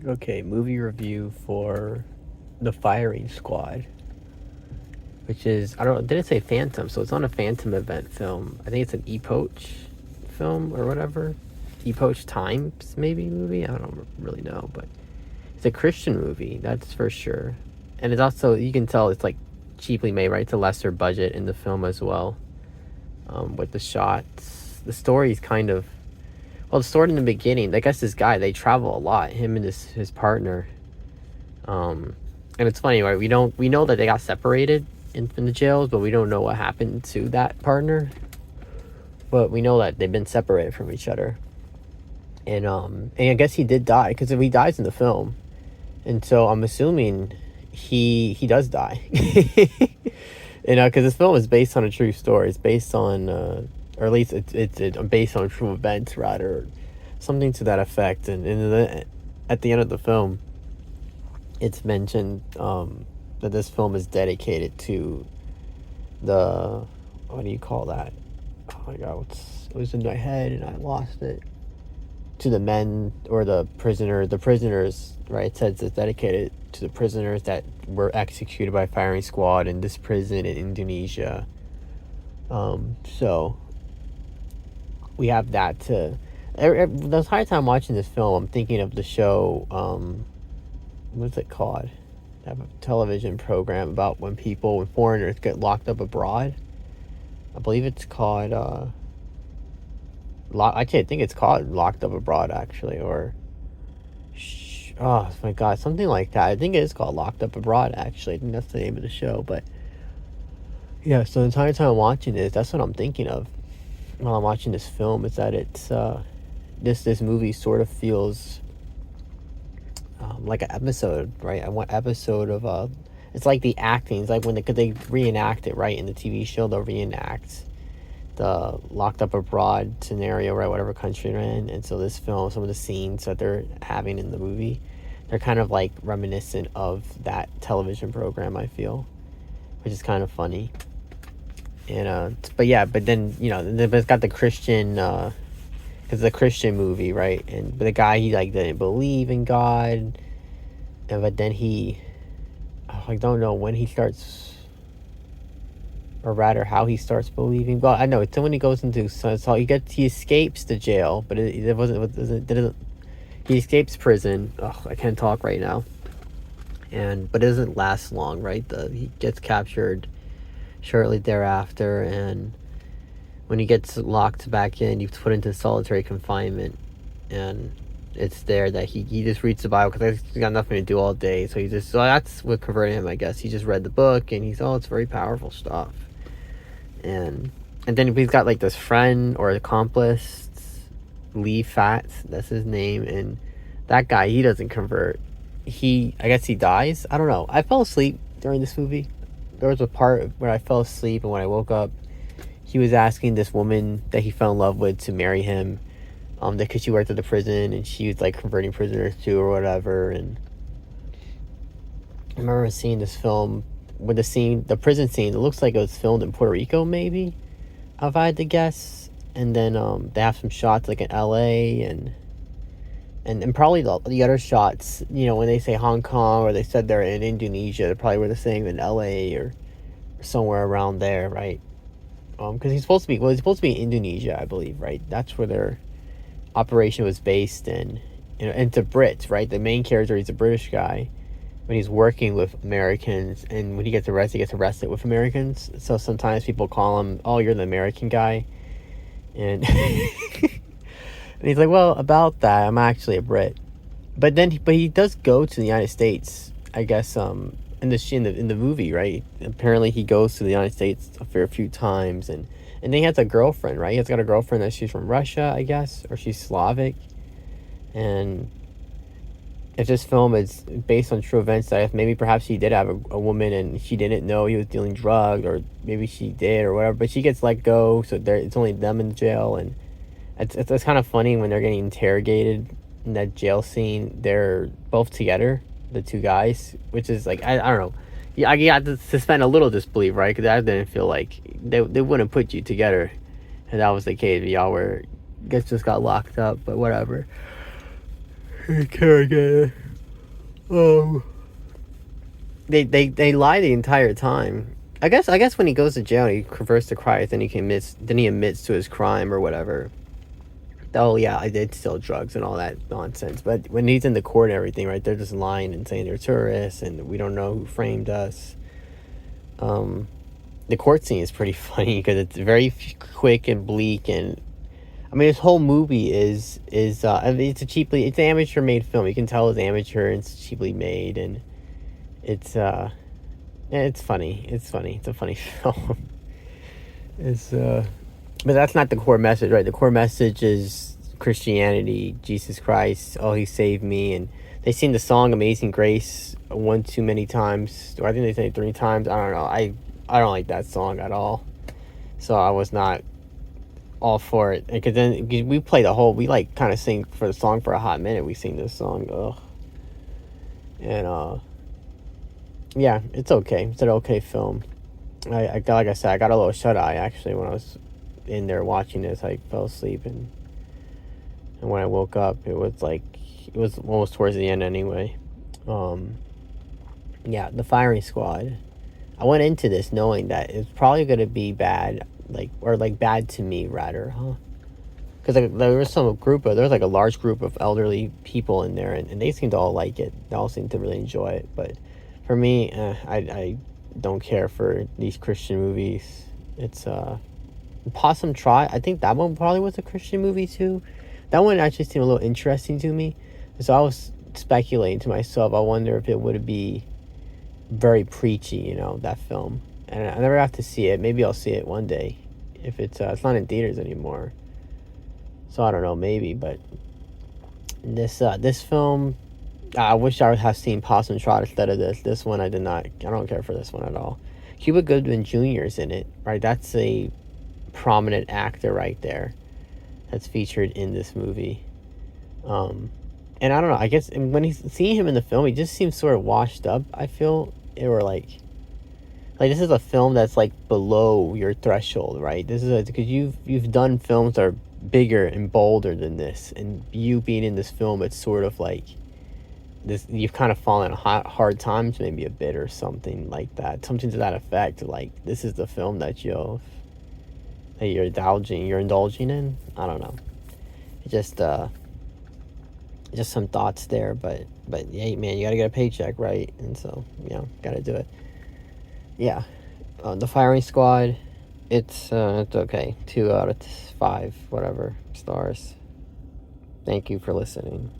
Okay, movie review for The Firing Squad, which is, I don't know, it didn't say Phantom, so it's not a Phantom event film. I think it's an epoach film or whatever. Epoch Times, maybe, movie? I don't really know, but it's a Christian movie, that's for sure. And it's also, you can tell it's like cheaply made, right? It's a lesser budget in the film as well, with the shots. The story's kind of, well, the story in the beginning, I guess this guy, they travel a lot, him and his partner. And it's funny, right? We know that they got separated in the jails, but we don't know what happened to that partner. But we know that they've been separated from each other. And I guess he did die, because if he dies in the film, and so I'm assuming he does die. Because this film is based on a true story. It's based on, or at least it's based on true events, rather, something to that effect. And at the end of the film, it's mentioned that this film is dedicated to the, what do you call that? Oh my god, it was in my head and I lost it. To the men, or the prisoners, right? It says it's dedicated to the prisoners that were executed by firing squad in this prison in Indonesia. So we have that to. The entire time watching this film, I'm thinking of the show. What's it called? They have a television program about when foreigners get locked up abroad. I believe it's called. I think it's called Locked Up Abroad, actually, or oh my god, something like that. I think it is called Locked Up Abroad, actually. I think that's the name of the show. But yeah, so the entire time I'm watching this, that's what I'm thinking of while I'm watching this film, is that it's this movie sort of feels like an episode, right? I want episode of it's like the acting. It's like when they reenact it, right? In the TV show, they'll reenact the locked up abroad scenario, right? Whatever country they're in. And so this film, some of the scenes that they're having in the movie, they're kind of like reminiscent of that television program, I feel, which is kind of funny. And but then it's got the Christian, because it's a Christian movie, right? But the guy, he like didn't believe in God, but then I don't know when he starts, or rather how he starts believing. Well, I know it's when he goes into, so he escapes the jail, but he escapes prison. I can't talk right now. But it doesn't last long, right? He gets captured shortly thereafter, and when he gets locked back in, he's put into solitary confinement, and it's there that he just reads the Bible, because he's got nothing to do all day. So that's what converted him, I guess. He just read the book, and it's very powerful stuff. And then he's got like this friend or accomplice, Lee Fats, that's his name, and that guy, he doesn't convert. I guess he dies. I don't know. I fell asleep during this movie. There was a part where I fell asleep, and when I woke up, he was asking this woman that he fell in love with to marry him, because she worked at the prison, and she was like converting prisoners too, or whatever. And I remember seeing this film with the prison scene. It looks like it was filmed in Puerto Rico, maybe, if I had to guess. And then they have some shots like in LA, and probably the other shots, when they say Hong Kong, or they said they're in Indonesia, they probably were the same in LA or somewhere around there, right? Because he's supposed to be in Indonesia, I believe, right? That's where their operation was based in. And to Brits, right? The main character, he's a British guy, when he's working with Americans, and when he gets arrested with Americans. So sometimes people call him, "Oh, you're the American guy," and and he's like, "Well, about that, I'm actually a Brit." But he does go to the United States, I guess. In the movie, right? Apparently, he goes to the United States a fair few times, and then he has a girlfriend, right? He's got a girlfriend that she's from Russia, I guess, or she's Slavic, and if this film is based on true events, that if maybe perhaps he did have a woman and she didn't know he was dealing drugs, or maybe she did or whatever, but she gets let go, so it's only them in jail. And it's kind of funny when they're getting interrogated in that jail scene. They're both together, the two guys, which is like, I don't know. Yeah, I got to suspend a little disbelief, right? Because I didn't feel like they wouldn't put you together, and that was the case. Y'all just got locked up, but whatever. Okay. Um, they lie the entire time. I guess when he goes to jail, and he converts to Christ, then he admits to his crime or whatever. Oh yeah, I did steal drugs and all that nonsense. But when he's in the court and everything, right, they're just lying and saying they're tourists and we don't know who framed us. Um, the court scene is pretty funny because it's very quick and bleak, and I mean this whole movie is I mean, it's an amateur made film. You can tell it's amateur and it's cheaply made, and it's yeah, it's funny. It's funny. It's a funny film. It's but that's not the core message, right? The core message is Christianity, Jesus Christ. Oh, he saved me, and they sing the song "Amazing Grace" one too many times, or I think they say it 3 times. I don't know. I don't like that song at all, so I was not all for it. Because then we play we like kind of sing for the song for a hot minute. We sing this song, ugh, and yeah, it's okay. It's an okay film. Like I said, I got a little shut eye actually when I was in there watching this. I fell asleep, and when I woke up, it was almost towards the end anyway. Um, yeah, the firing squad. I went into this knowing that it's probably gonna be bad, like bad to me rather, huh? Because there was there was like a large group of elderly people in there, and they seemed to all like it. They all seemed to really enjoy it. But for me, I don't care for these Christian movies. It's Possum Trot. I think that one probably was a Christian movie too. That one actually seemed a little interesting to me. So I was speculating to myself. I wonder if it would be very preachy, that film. And I never have to see it. Maybe I'll see it one day. If it's not in theaters anymore. So I don't know, maybe. But this film, I wish I would have seen Possum Trot instead of this. This one I did not. I don't care for this one at all. Cuba Gooding Jr. is in it, right? That's a prominent actor right there that's featured in this movie. And I don't know, I guess when he's seeing him in the film, he just seems sort of washed up. I feel it were like this is a film that's like below your threshold, right? This is because you've done films that are bigger and bolder than this, and you being in this film, it's sort of like this. You've kind of fallen on hard times, maybe a bit or something like that, something to that effect. Like this is the film that you're indulging in. I don't know. It just some thoughts there, but yeah, man, you gotta get a paycheck, right? And so gotta do it. Yeah, the firing squad. It's okay. 2 out of 5, whatever stars. Thank you for listening.